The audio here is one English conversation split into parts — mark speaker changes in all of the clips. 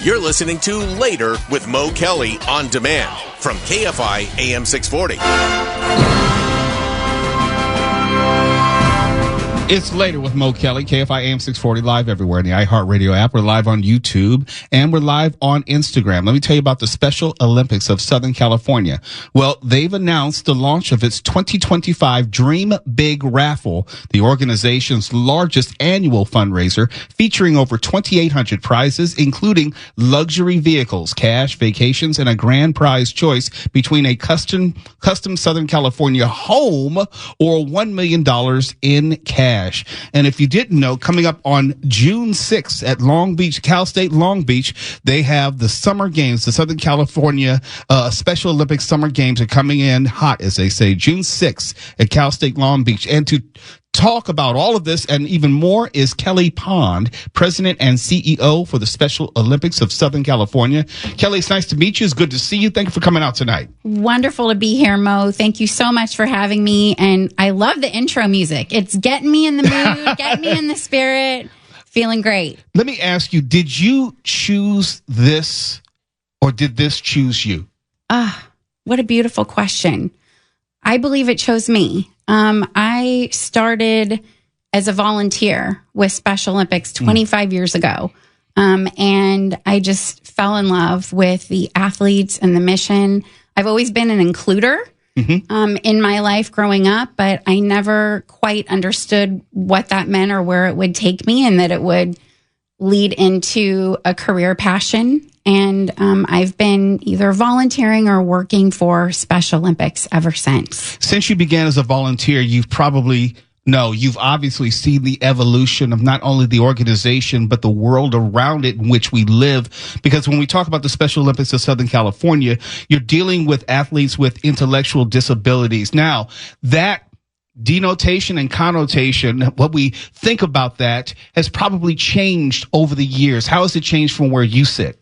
Speaker 1: You're listening to Later with Mo Kelly on demand from KFI AM 640.
Speaker 2: It's Later with Mo Kelly, KFI AM 640, live everywhere in the iHeartRadio app. We're live on YouTube, and we're live on Instagram. Let me tell you about the Special Olympics of Southern California. Well, they've announced the launch of its 2025 Dream Big Raffle, the organization's largest annual fundraiser, featuring over 2,800 prizes, including luxury vehicles, cash, vacations, and a grand prize choice between a custom Southern California home or $1 million in cash. And if you didn't know, coming up on June 6th at Long Beach, Cal State Long Beach, they have the Summer Games, the Southern California Special Olympics Summer Games are coming in hot, as they say, June 6th at Cal State Long Beach. And to talk about all of this and even more is Kelly Pond, President and CEO for the Special Olympics of Southern California. Kelly, it's nice to meet you. It's good to see you. Thank you for coming out tonight.
Speaker 3: Wonderful to be here, Mo. Thank you so much for having me. And I love the intro music. It's getting me in the mood, getting me in the spirit, feeling great.
Speaker 2: Let me ask you, did you choose this or did this choose you?
Speaker 3: What a beautiful question. I believe it chose me. I started as a volunteer with Special Olympics 25 years ago. And I just fell in love with the athletes and the mission. I've always been an includer in my life growing up, but I never quite understood what that meant or where it would take me and that it would lead into a career passion. And I've been either volunteering or working for Special Olympics ever since.
Speaker 2: Since you began as a volunteer, you've obviously seen the evolution of not only the organization, but the world around it in which we live. Because when we talk about the Special Olympics of Southern California, you're dealing with athletes with intellectual disabilities. Now, that denotation and connotation, what we think about that has probably changed over the years. How has it changed from where you sit?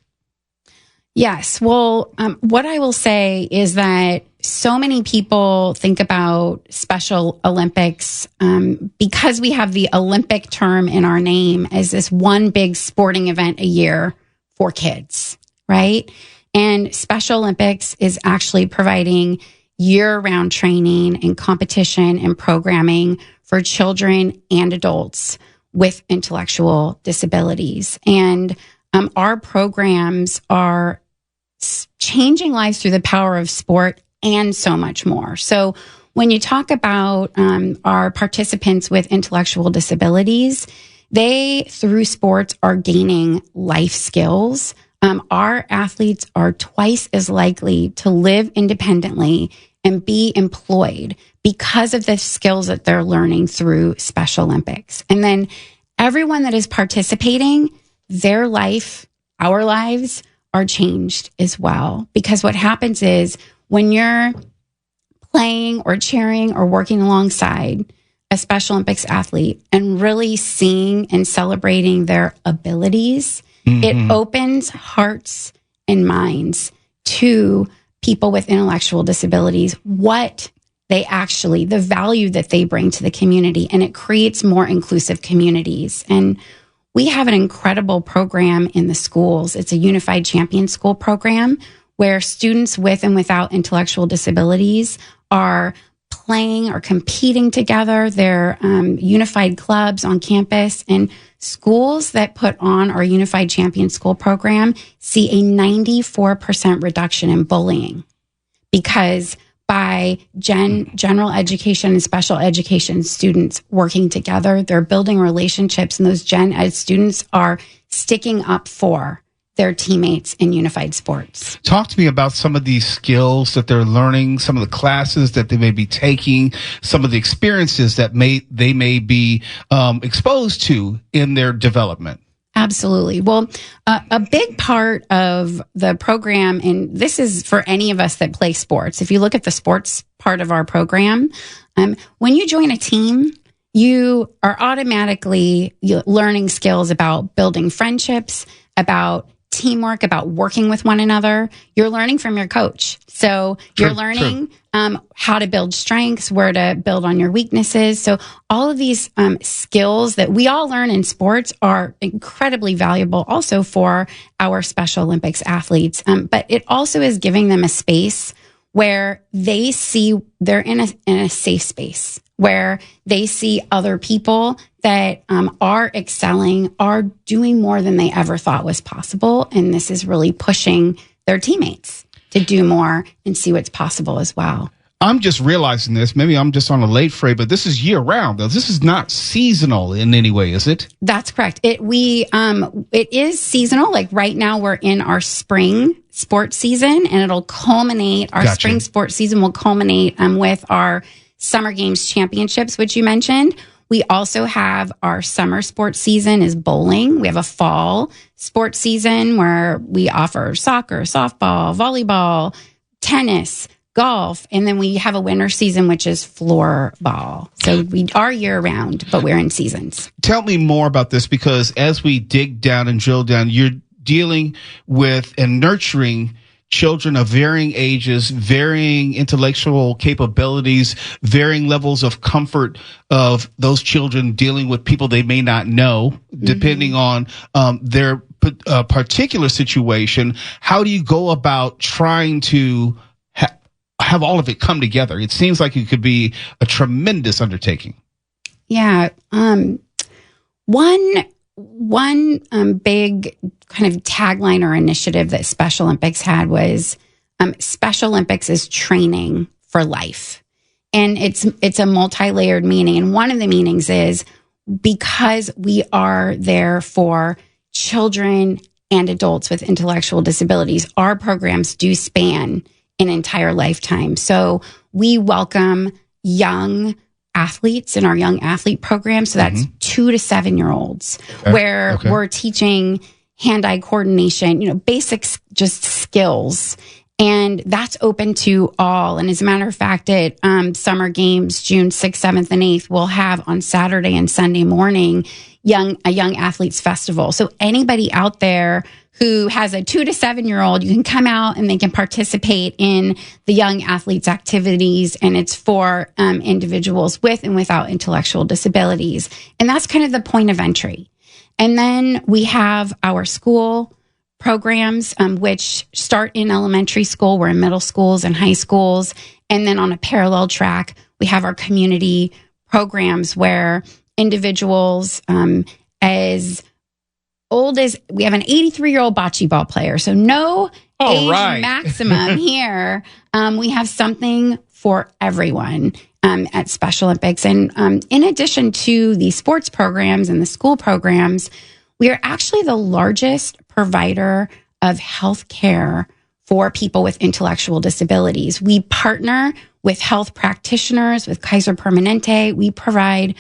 Speaker 3: Yes. Well, what I will say is that so many people think about Special Olympics because we have the Olympic term in our name as this one big sporting event a year for kids, right? And Special Olympics is actually providing year-round training and competition and programming for children and adults with intellectual disabilities. And our programs are changing lives through the power of sport and so much more. So when you talk about our participants with intellectual disabilities, they, through sports, are gaining life skills. Our athletes are twice as likely to live independently and be employed because of the skills that they're learning through Special Olympics. And then everyone that is participating, their life, our lives, are changed as well. Because what happens is when you're playing or cheering or working alongside a Special Olympics athlete and really seeing and celebrating their abilities, it opens hearts and minds to people with intellectual disabilities, what they actually, the value that they bring to the community, and it creates more inclusive communities. And we have an incredible program in the schools. It's a Unified Champion School program where students with and without intellectual disabilities are playing or competing together. They're unified clubs on campus, and schools that put on our Unified Champion School program see a 94% reduction in bullying because by general education and special education students working together, they're building relationships, and those gen ed students are sticking up for their teammates in unified sports.
Speaker 2: Talk to me about some of these skills that they're learning, some of the classes that they may be taking, some of the experiences that they may be exposed to in their development.
Speaker 3: Absolutely. Well, a big part of the program, and this is for any of us that play sports, if you look at the sports part of our program, when you join a team, you are automatically learning skills about building friendships, about teamwork, about working with one another. You're learning from your coach. So you're learning how to build strengths, where to build on your weaknesses. So all of these skills that we all learn in sports are incredibly valuable also for our Special Olympics athletes. But it also is giving them a space where they see they're in a safe space, where they see other people that are excelling, are doing more than they ever thought was possible. And this is really pushing their teammates to do more and see what's possible as well.
Speaker 2: I'm just realizing this. Maybe I'm just on a late fray, but this is year round, though. This is not seasonal in any way, is it?
Speaker 3: That's correct. It is seasonal. Like right now, we're in our spring sports season, and it'll culminate. Our spring sports season will culminate with our Summer Games Championships, which you mentioned. We also have our summer sports season is bowling. We have a fall sports season where we offer soccer, softball, volleyball, tennis, golf, and then we have a winter season, which is floorball. So we are year round, but we're in seasons.
Speaker 2: Tell me more about this, because as we dig down and drill down, you're dealing with and nurturing children of varying ages, varying intellectual capabilities, varying levels of comfort of those children dealing with people they may not know, depending on their particular situation. How do you go about trying to have all of it come together? It seems like it could be a tremendous undertaking.
Speaker 3: Yeah. One big kind of tagline or initiative that Special Olympics had was Special Olympics is training for life. And it's a multi-layered meaning. And one of the meanings is because we are there for children and adults with intellectual disabilities, our programs do span an entire lifetime. So we welcome young athletes in our young athlete program. So that's 2 to 7 year olds, where we're teaching hand-eye coordination, basics, just skills. And that's open to all. And as a matter of fact, at Summer Games, June 6th, 7th, and 8th, we'll have on Saturday and Sunday morning a young athletes festival. So anybody out there who has a 2 to 7 year old, you can come out and they can participate in the young athletes activities. And it's for individuals with and without intellectual disabilities. And that's kind of the point of entry. And then we have our school programs, which start in elementary school. We're in middle schools and high schools. And then on a parallel track, we have our community programs where individuals as old as, we have an 83-year-old bocce ball player. So no age maximum here. We have something for everyone at Special Olympics. And in addition to the sports programs and the school programs, we are actually the largest provider of health care for people with intellectual disabilities. We partner with health practitioners, with Kaiser Permanente. We provide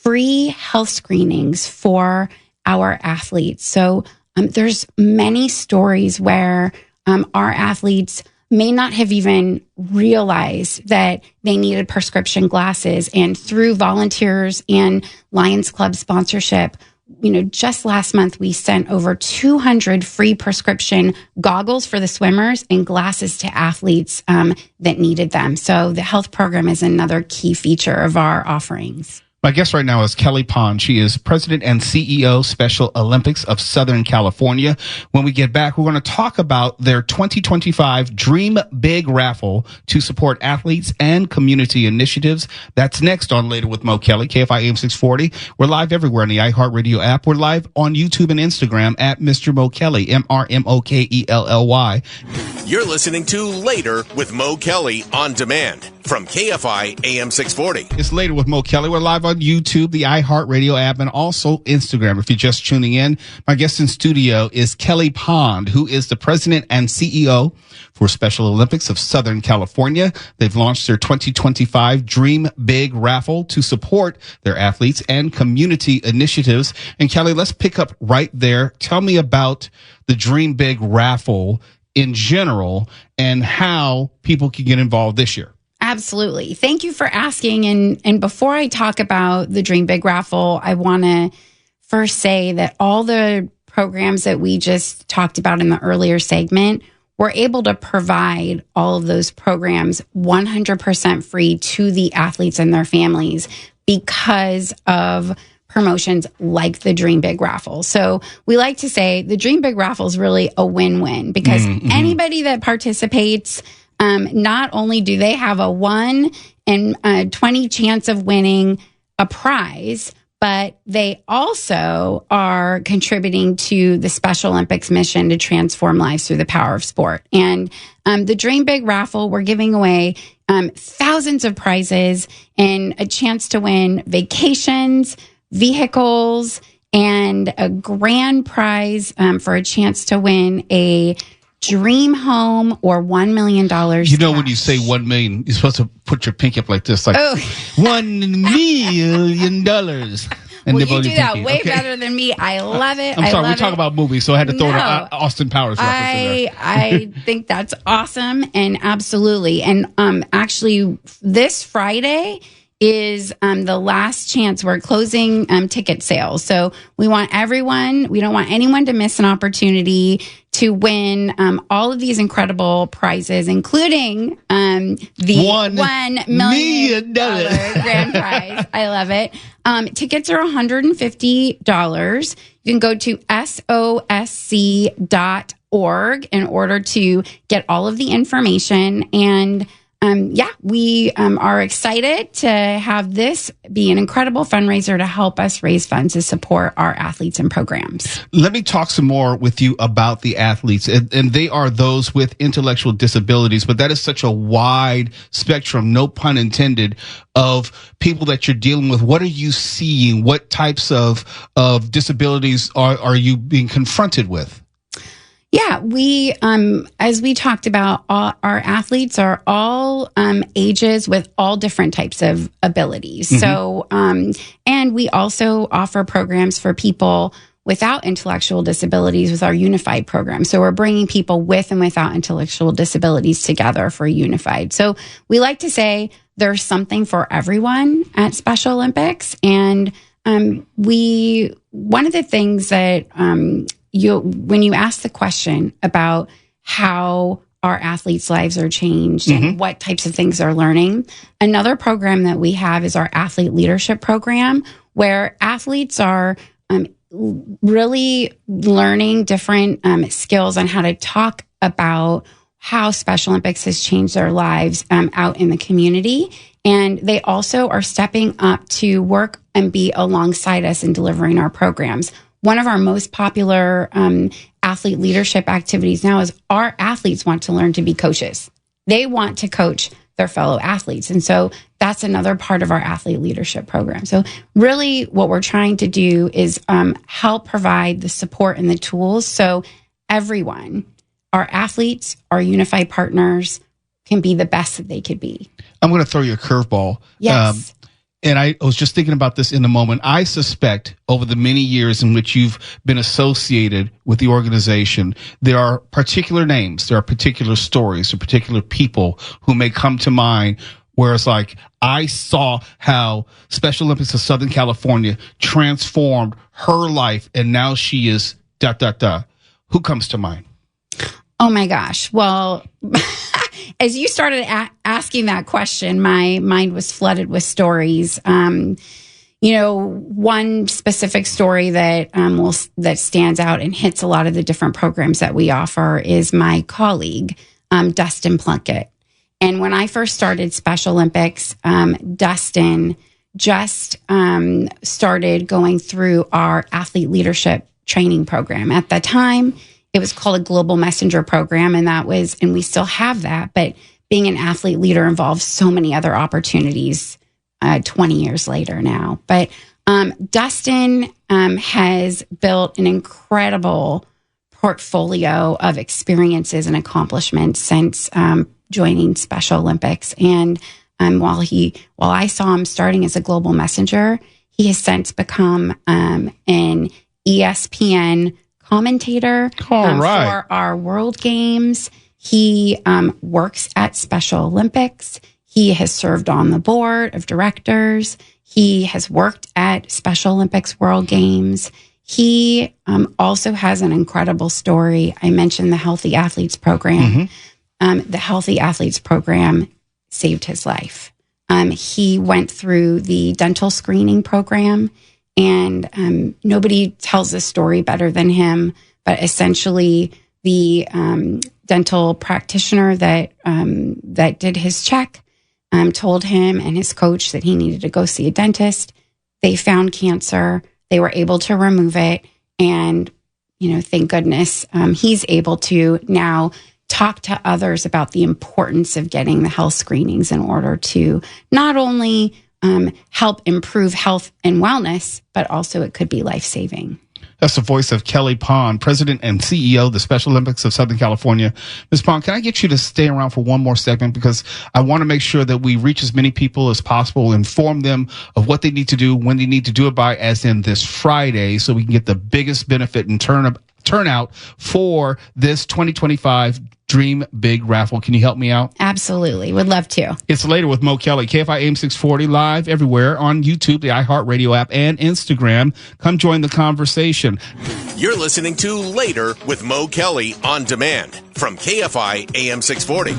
Speaker 3: free health screenings for our athletes. So there's many stories where our athletes may not have even realized that they needed prescription glasses. And through volunteers and Lions Club sponsorship, just last month, we sent over 200 free prescription goggles for the swimmers and glasses to athletes that needed them. So the health program is another key feature of our offerings.
Speaker 2: My guest right now is Kelly Pond. She is president and CEO, Special Olympics of Southern California. When we get back, we're going to talk about their 2025 Dream Big Raffle to support athletes and community initiatives. That's next on Later with Mo Kelly, KFI AM 640. We're live everywhere on the iHeartRadio app. We're live on YouTube and Instagram at Mr. Mo Kelly, MrMokelly.
Speaker 1: You're listening to Later with Mo Kelly on demand from KFI AM 640.
Speaker 2: It's Later with Mo Kelly. We're live on YouTube, the iHeartRadio app, and also Instagram. If you're just tuning in, my guest in studio is Kelly Pond, who is the president and CEO for Special Olympics of Southern California. They've launched their 2025 Dream Big Raffle to support their athletes and community initiatives. And Kelly, let's pick up right there. Tell me about the Dream Big Raffle in general and how people can get involved this year.
Speaker 3: Absolutely. Thank you for asking. And before I talk about the Dream Big Raffle, I want to first say that all the programs that we just talked about in the earlier segment, we're able to provide all of those programs 100% free to the athletes and their families because of promotions like the Dream Big Raffle. So we like to say the Dream Big Raffle is really a win-win because anybody that participates, not only do they have a 1 in 20 chance of winning a prize, but they also are contributing to the Special Olympics mission to transform lives through the power of sport. And the Dream Big Raffle, we're giving away thousands of prizes and a chance to win vacations, vehicles, and a grand prize for a chance to win a dream home or $1 million.
Speaker 2: You know, when you say 1 million, you're supposed to put your pinky up like this, like $1 million.
Speaker 3: And well, you do that way better than me. I love it.
Speaker 2: I'm sorry, we talk about movies, so I had to throw an Austin Powers reference in there.
Speaker 3: I think that's awesome, and absolutely. And actually, this Friday is the last chance. We're closing ticket sales. So we don't want anyone to miss an opportunity to win all of these incredible prizes, including the $1 million grand prize. I love it. Tickets are $150. You can go to sosc.org in order to get all of the information. And we are excited to have this be an incredible fundraiser to help us raise funds to support our athletes and programs.
Speaker 2: Let me talk some more with you about the athletes. And they are those with intellectual disabilities, but that is such a wide spectrum, no pun intended, of people that you're dealing with. What are you seeing? What types of disabilities are you being confronted with?
Speaker 3: Yeah, we, as we talked about, our athletes are all ages with all different types of abilities. So, and we also offer programs for people without intellectual disabilities with our unified program. So we're bringing people with and without intellectual disabilities together for unified. So we like to say there's something for everyone at Special Olympics. And one of the things that when you ask the question about how our athletes' lives are changed and what types of things they're learning, another program that we have is our athlete leadership program, where athletes are really learning different skills on how to talk about how Special Olympics has changed their lives out in the community. And they also are stepping up to work and be alongside us in delivering our programs. One of our most popular athlete leadership activities now is our athletes want to learn to be coaches. They want to coach their fellow athletes. And so that's another part of our athlete leadership program. So really what we're trying to do is help provide the support and the tools so everyone, our athletes, our unified partners, can be the best that they could be.
Speaker 2: I'm going to throw you a curveball.
Speaker 3: Yes.
Speaker 2: And I was just thinking about this in a moment. I suspect over the many years in which you've been associated with the organization, there are particular names, there are particular stories, or particular people who may come to mind where it's like, I saw how Special Olympics of Southern California transformed her life, and now she is ... Who comes to mind?
Speaker 3: Oh my gosh. Well, as you started asking that question, my mind was flooded with stories. One specific story that that stands out and hits a lot of the different programs that we offer is my colleague, Dustin Plunkett. And when I first started Special Olympics, Dustin just started going through our athlete leadership training program. At the time, it was called a Global Messenger program, and we still have that, but being an athlete leader involves so many other opportunities 20 years later now. But Dustin has built an incredible portfolio of experiences and accomplishments since joining Special Olympics. And while I saw him starting as a Global Messenger, he has since become an ESPN commentator for our World Games. He works at Special Olympics. He has served on the board of directors. He has worked at Special Olympics World Games. He also has an incredible story. I mentioned the Healthy Athletes Program. The Healthy Athletes Program saved his life. He went through the dental screening program, and nobody tells this story better than him. But essentially, the dental practitioner that did his check told him and his coach that he needed to go see a dentist. They found cancer. They were able to remove it. And, thank goodness, he's able to now talk to others about the importance of getting the health screenings in order to not only help improve health and wellness, but also it could be life-saving.
Speaker 2: That's the voice of Kelly Pond, President and CEO of the Special Olympics of Southern California. Ms. Pond, can I get you to stay around for one more segment? Because I want to make sure that we reach as many people as possible, inform them of what they need to do, when they need to do it by, as in this Friday, so we can get the biggest benefit and turnout for this 2025 Dream Big Raffle. Can you help me out?
Speaker 3: Absolutely. Would love to.
Speaker 2: It's Later with Mo Kelly, KFI AM 640, live everywhere on YouTube, the iHeartRadio app, and Instagram. Come join the conversation.
Speaker 1: You're listening to Later with Mo Kelly on demand from KFI AM 640.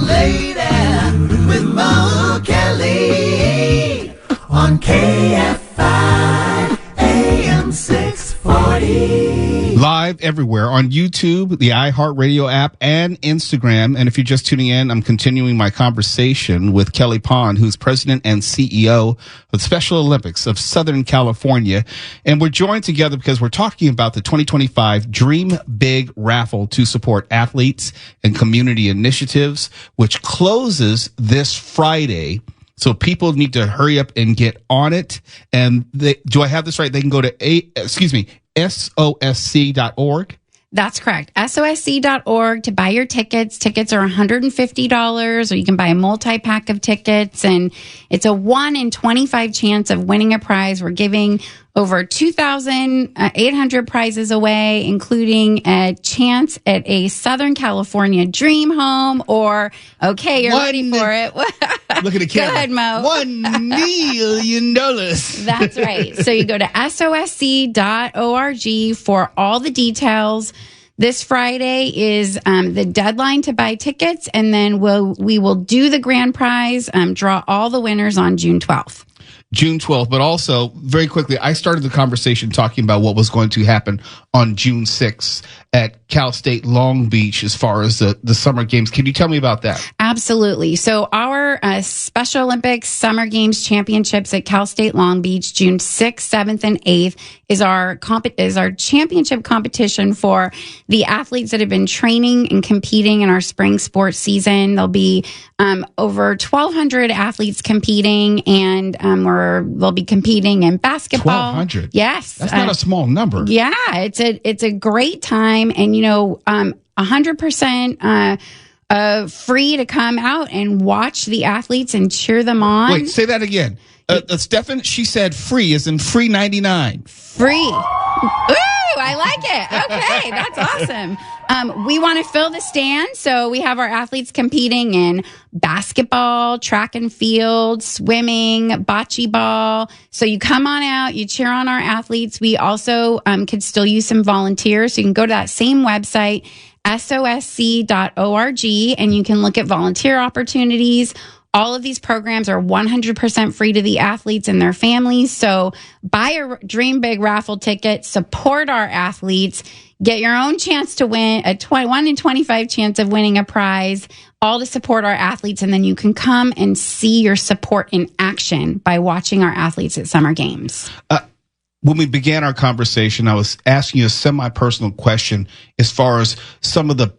Speaker 4: Later with Mo Kelly on KFI AM 640.
Speaker 2: Live everywhere on YouTube, the iHeartRadio app, and Instagram. And if you're just tuning in, I'm continuing my conversation with Kelly Pond, who's president and CEO of the Special Olympics of Southern California. And we're joined together because we're talking about the 2025 Dream Big Raffle to support athletes and community initiatives, which closes this Friday. So people need to hurry up and get on it. And do I have this right? They can go to SOSC.org.
Speaker 3: That's correct. SOSC.org to buy your tickets. Tickets are $150, or you can buy a multi-pack of tickets. And it's a 1 in 25 chance of winning a prize. We're giving over 2,800 prizes away, including a chance at a Southern California dream home, or, okay, you're ready for it.
Speaker 2: Look at the camera.
Speaker 3: Go ahead, Mo.
Speaker 2: $1 million.
Speaker 3: That's right. So you go to SOSC.org for all the details. This Friday is the deadline to buy tickets, and then we will do the grand prize, draw all the winners on June 12th.
Speaker 2: June 12th, but also very quickly, I started the conversation talking about what was going to happen on June 6th at Cal State Long Beach as far as the summer games. Can you tell me about that?
Speaker 3: Absolutely. So our Special Olympics Summer Games Championships at Cal State Long Beach, June 6th, 7th, and 8th is our championship competition for the athletes that have been training and competing in our spring sports season. There'll be over 1,200 athletes competing, and they'll be competing in basketball.
Speaker 2: 1,200?
Speaker 3: Yes.
Speaker 2: That's not a small number.
Speaker 3: Yeah, it's a great time, and 100% free to come out and watch the athletes and cheer them on.
Speaker 2: Wait, say that again. Stefan, she said free as in free 99.
Speaker 3: Free. Ooh, I like it. Okay, that's awesome. We want to fill the stand, so we have our athletes competing in basketball, track and field, swimming, bocce ball. So you come on out, you cheer on our athletes. We also could still use some volunteers. So you can go to that same website, SOSC.org, and you can look at volunteer opportunities. All of these programs are 100% free to the athletes and their families. So buy a Dream Big Raffle ticket, support our athletes, get your own chance to win, a 1 in 25 chance of winning a prize, all to support our athletes. And then you can come and see your support in action by watching our athletes at Summer Games.
Speaker 2: When we began our conversation, I was asking you a semi-personal question as far as some of the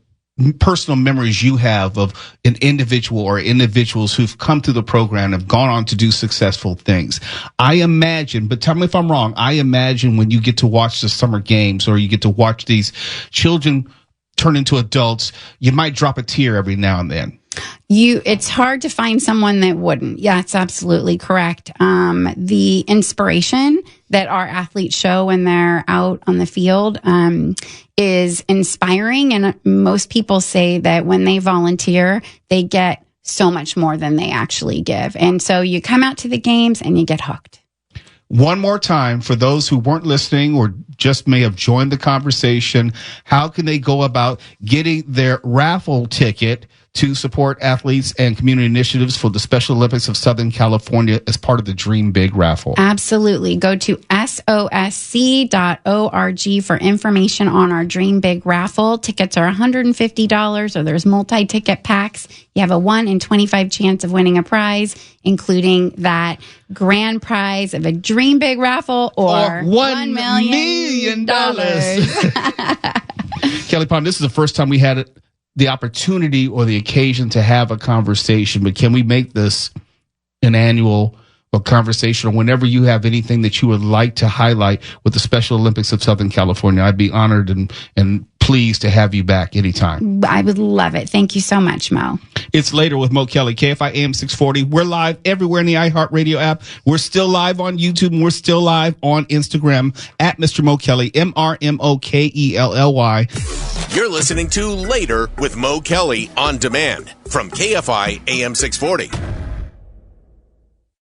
Speaker 2: personal memories you have of an individual or individuals who've come through the program and have gone on to do successful things. I imagine, but tell me if I'm wrong, I imagine when you get to watch the summer games or you get to watch these children turn into adults, you might drop a tear every now and then.
Speaker 3: It's hard to find someone that wouldn't. Yeah, it's absolutely correct. The inspiration that our athletes show when they're out on the field is inspiring. And most people say that when they volunteer, they get so much more than they actually give. And so you come out to the games and you get hooked.
Speaker 2: One more time, for those who weren't listening or just may have joined the conversation, how can they go about getting their raffle ticket to support athletes and community initiatives for the Special Olympics of Southern California as part of the Dream Big raffle?
Speaker 3: Absolutely. Go to sosc.org for information on our Dream Big raffle. Tickets are $150, or there's multi-ticket packs. You have a 1 in 25 chance of winning a prize, including that grand prize of a Dream Big raffle or $1 million.
Speaker 2: Kelly Pond, this is the first time we had the opportunity or the occasion to have a conversation, but can we make this an annual conversation, or whenever you have anything that you would like to highlight with the Special Olympics of Southern California? I'd be honored and pleased to have you back anytime.
Speaker 3: I would love it. Thank you so much, Mo.
Speaker 2: It's Later with Mo Kelly, KFI AM 640. We're live everywhere in the iHeartRadio app. We're still live on YouTube, and we're still live on Instagram at Mr. Mo Kelly, MrMoKelly.
Speaker 1: You're listening to Later with Mo Kelly on demand from KFI AM 640.